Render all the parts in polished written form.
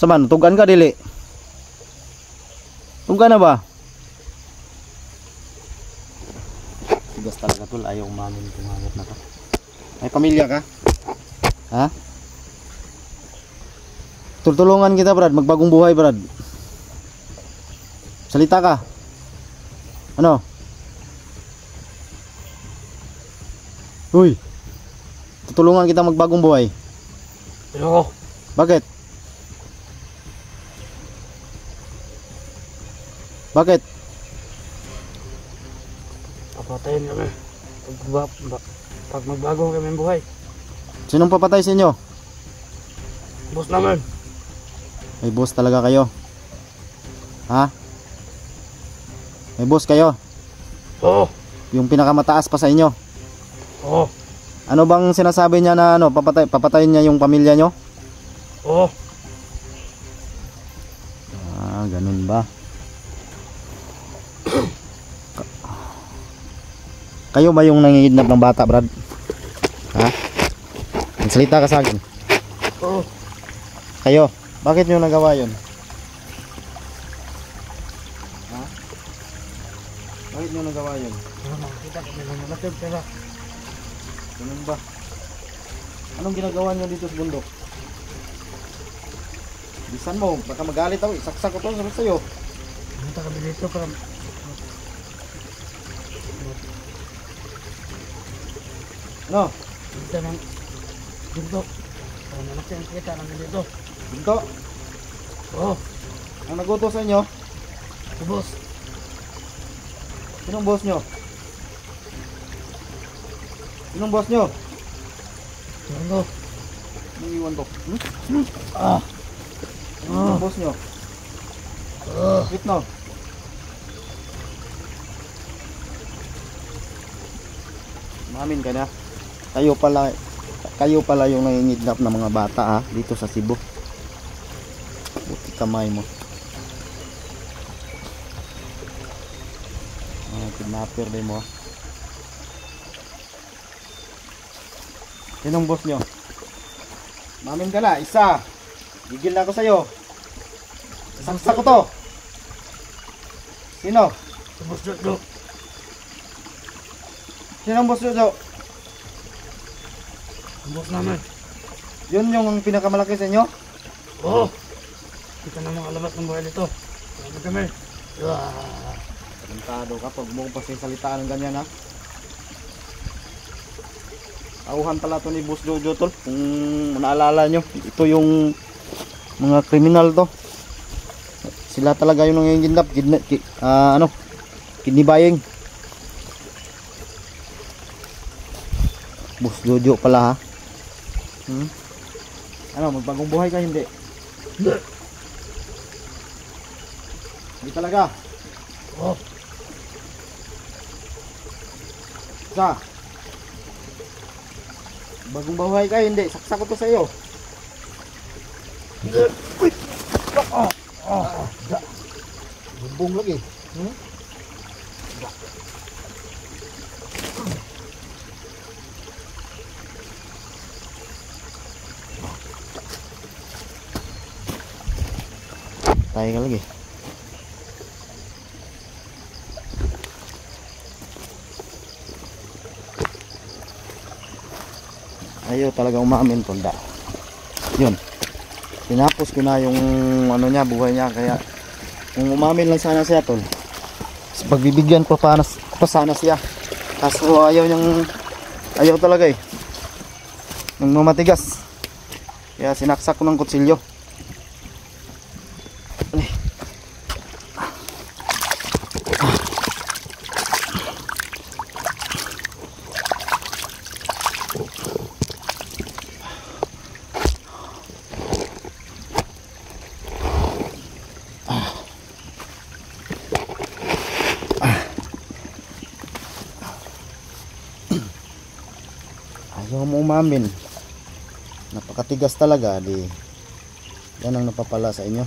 Saman, tugan ka dili. Tugan na ba? Tigas talaga tol, ayaw umamin itong hangat na to. May pamilya ka? Ha? Tulungan kita Brad, magbagong buhay Brad. Salita ka. Ano? Uy. Tutulungan kita magbagong buhay. Ayoko. Bakit? Bakit? Papatayin kami. Pag magbago kami ng buhay. Sinong papatay sa inyo? Boss naman. May boss talaga kayo. Ha? May boss kayo? Oo. Yung pinakamataas pa sa inyo? Oo. Ano bang sinasabi niya na ano, papatayin niya yung pamilya nyo? Oo. Ah, ganun ba? Kayo ba yung nangingidnap ng bata, Brad? Ha? Magsalita ka sa akin. Oo. Kayo, bakit nyo nagawa yun? Ha? Bakit nyo nagawa yun? Makikita kami ng malatid pala. Ganun ba? Anong ginagawa nyo dito sa bundok? Bisan mo, baka magalit ako. Saksak ko to sa'yo. Punta kami dito para Ano? kita ng ginto. Para malaki ang kita namin dito. Ginto? Oo. Ang nagutos sa inyo? Si boss. Sinong boss nyo? Sinong boss nyo? Ano? Anong iwan ko? Ah. Sinong boss nyo? Wait no. Mamin ka na. Kayo pala yung nangingidnap ng mga bata ha, dito sa Cebu. Buti kamay mo. Kidnapper din mo. Sinong boss nyo? Mamin ka na, isa. Gigil na ako sa'yo. Saksak ko to. Sino? Si boss Jojo. Sinong boss nyo? Si boss namin. Yun yung pinakamalaki sa inyo? Oo. Kita na mga labas ng buhay nito. Kami kami. Tarantado ka pag mo pa salitaan ng ganyan ha. Auhan pala to ni Boss Jojo tol. Kung naalala nyo, ito yung mga kriminal to. Sila talaga yung nangingindap, kidney buying. Boss Jojo pala ha. Ano, magbagong buhay ka hindi? Hindi. Hindi talaga. Oo. Sa bagong buhay ka hindi, saksak ko to sa iyo. Uy. Bumbong lagi. Tayo ka lagi. Ayaw talaga umamin tunda. Yun. Tinapos ko na yung ano niya, buhay niya. Kaya kung umamin lang sana siya tol, pagbibigyan ko pa sana siya. Kaso ayaw talaga eh. Nang matigas. Kaya sinaksak ko ng kutsilyo. Ayaw mo umamin. Napakatigas talaga. Yan ang napapala sa inyo.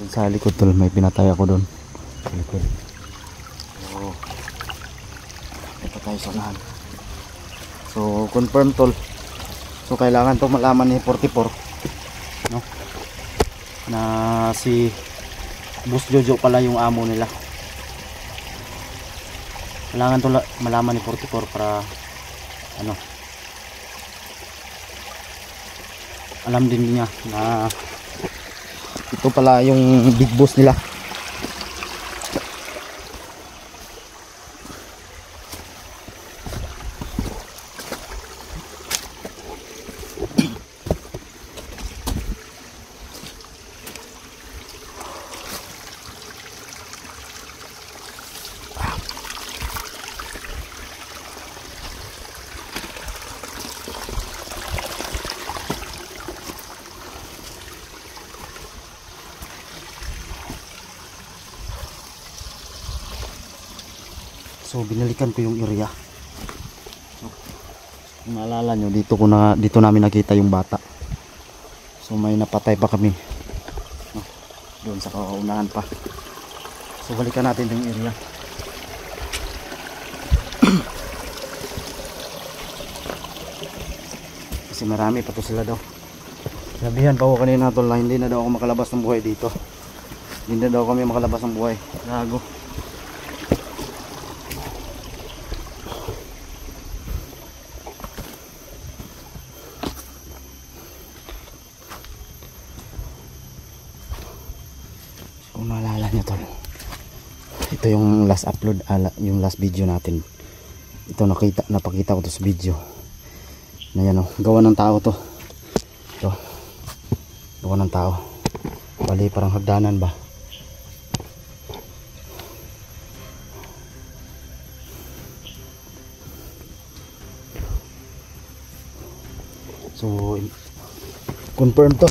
Sa likod tol, may pinatay ako doon. Sa likod. So, ito tayo sa unahan. So, confirm tol. So, kailangan to malaman ni 44, no? Na si Boss Jojo pala yung amo nila. Kailangan to malaman ni 44 para ano, alam din niya na ito pala yung big boss nila. So binalikan ko yung area. So, kung naalala nyo, dito namin nakita yung bata. So may napatay pa kami. No, doon sa kaunahan pa. So balikan natin yung area. Kasi marami pa to sila daw. Sabihan pa ako kanina tol na hindi na daw ako makalabas ng buhay dito. Hindi na daw kami makalabas ng buhay. Gago. Kung naalala nyo tol, ito yung last upload, yung last video natin. Ito napakita ko to sa video na yan, gawa ng tao to. Ito gawa ng tao, bali parang hagdanan ba. So confirm to.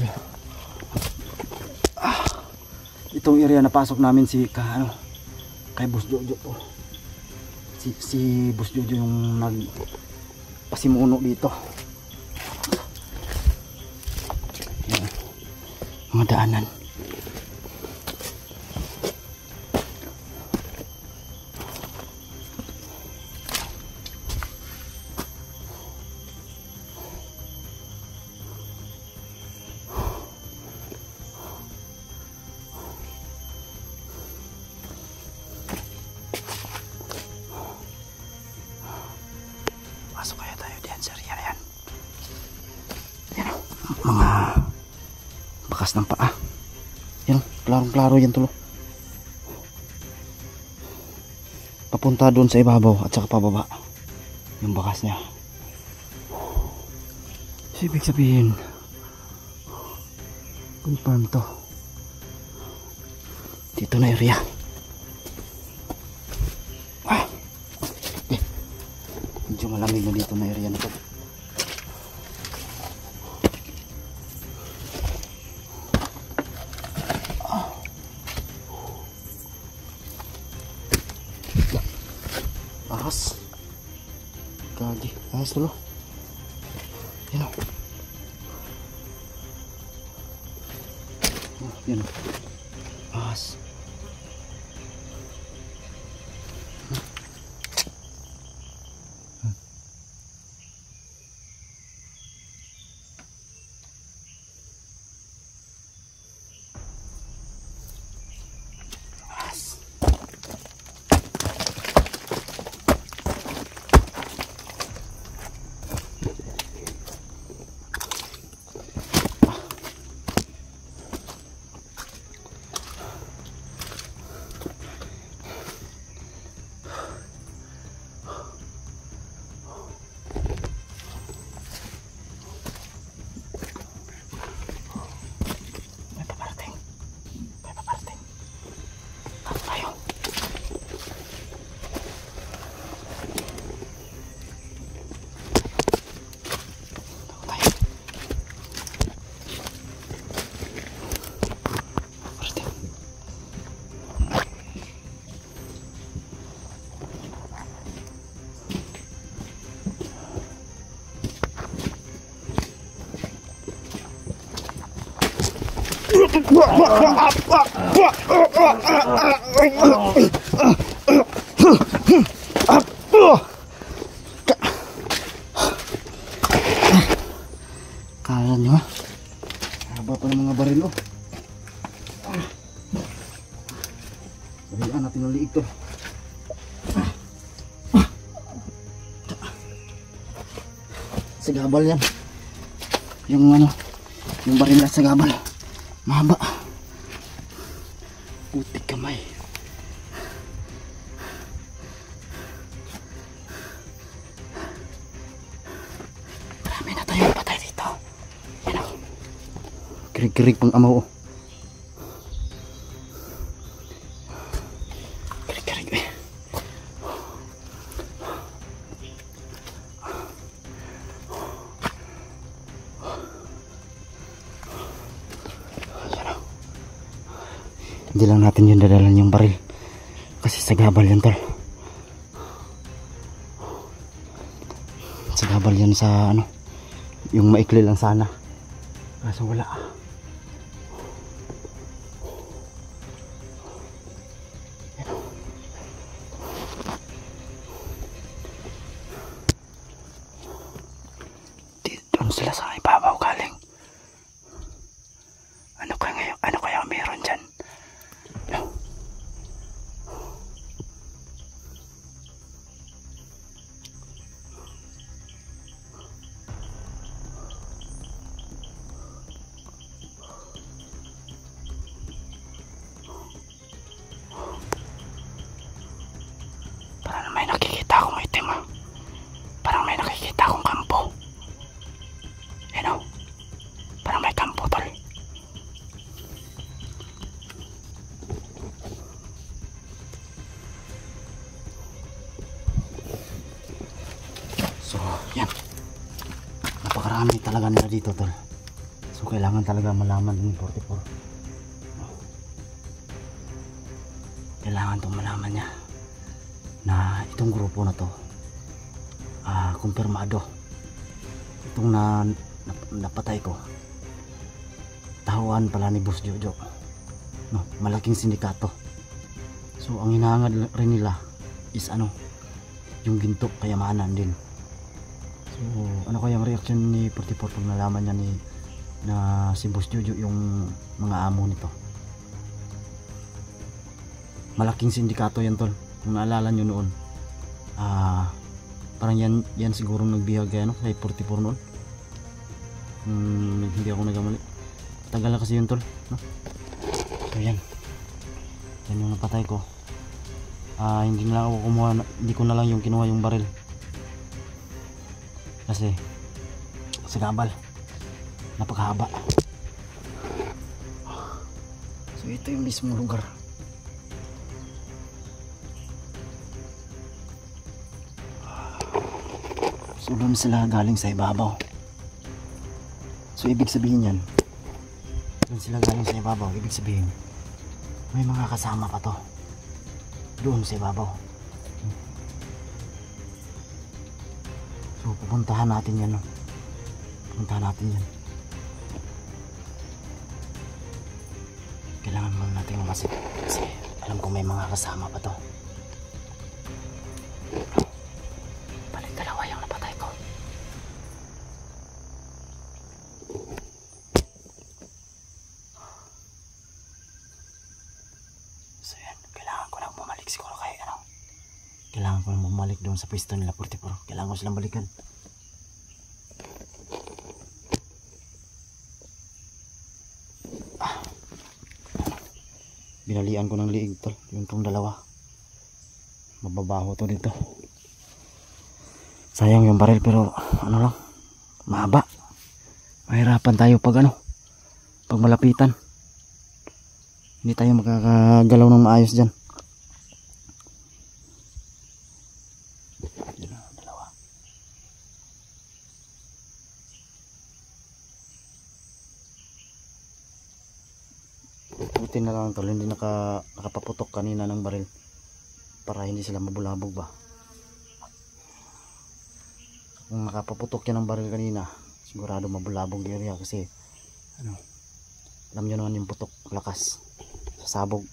Itong area na pasok namin kay Boss Jojo po. Si Boss Jojo yung nagpasimuno dito. Yan, mga daanan. Pasok kaya tayo diyan sa area yan. Yan mga bakas ng paa. Yan, klarong-klaro yan tulo. Papunta doon sa ibabaw at saka pababa. Yung bakas niya. Ibig sabihin, confirm to. Dito na area. Medyo malamig na dito na area na to. Ahas. Gagi. Ahas tulo. Yan o. Yan o. Ahas. Kaya nyo ha. Haba pa ng mga baril oh. Balian natin ang liig to. Sagabal yan. Yung ano, yung baril at sagabal. Mahaba. Putik kamay. Marami na tayong patay dito. Yan o. Kirig-kirig pang amaw oh. Kirig-kirig eh. Hindi lang natin yung dadalan yung baril kasi sagabal yan tol. Sagabal yan sa ano, yung maikli lang sana kaso wala. Doon sila sa ibabaw galing. Ano kaya meron dyan? Parang may nakikita akong itim ah. Parang may nakikita akong kampo. Yan o. Parang may kampo tol. So yan. Napakarami talaga nila dito tol. So kailangan talaga malaman ng 44. Kailangan itong malaman niya na itong grupo na to kumpirmado itong napatay ko tahuan pala ni Boss Jojo no, malaking sindikato. So ang hinahangad rin nila is ano, yung ginto kayamanan din. So ano kaya ang reaction ni 44 pag nalaman niya na si Boss Jojo yung mga amo nito? Malaking sindikato yan tol. Kung naalala nyo noon, parang yan siguro nagbihag kay 44 noon. Hindi ako nagkamali. Tagal na kasi yun tol, no? So yan yung napatay ko. Hindi na ako kumuha, hindi ko na lang yung kinuha yung baril kasi sagabal, napakahaba. So ito yung mismo lugar. So doon sila galing sa ibabaw. So ibig sabihin yan, doon sila galing sa ibabaw, ibig sabihin may mga kasama pa to doon sa ibabaw. So pupuntahan natin yan, no? Pupuntahan natin yan. Kailangan muna natin mamasip kasi alam ko may mga kasama pa to. Kailangan ko lang bumalik doon sa pwesto nila 44. Kailangan ko silang balikan. Binalian ko ng liig tol. Yung tong dalawa. Mababaho to dito. Sayang yung baril pero ano lang. Mahaba. Mahirapan tayo pag pag malapitan. Hindi tayo makakagalaw ng maayos dyan. Buti na lang tol, hindi nakapaputok kanina ng baril para hindi sila mabulabog ba. Kung nakapaputok yan ng baril kanina sigurado mabulabog yung area kasi Alam nyo naman yung putok, lakas. Sasabog.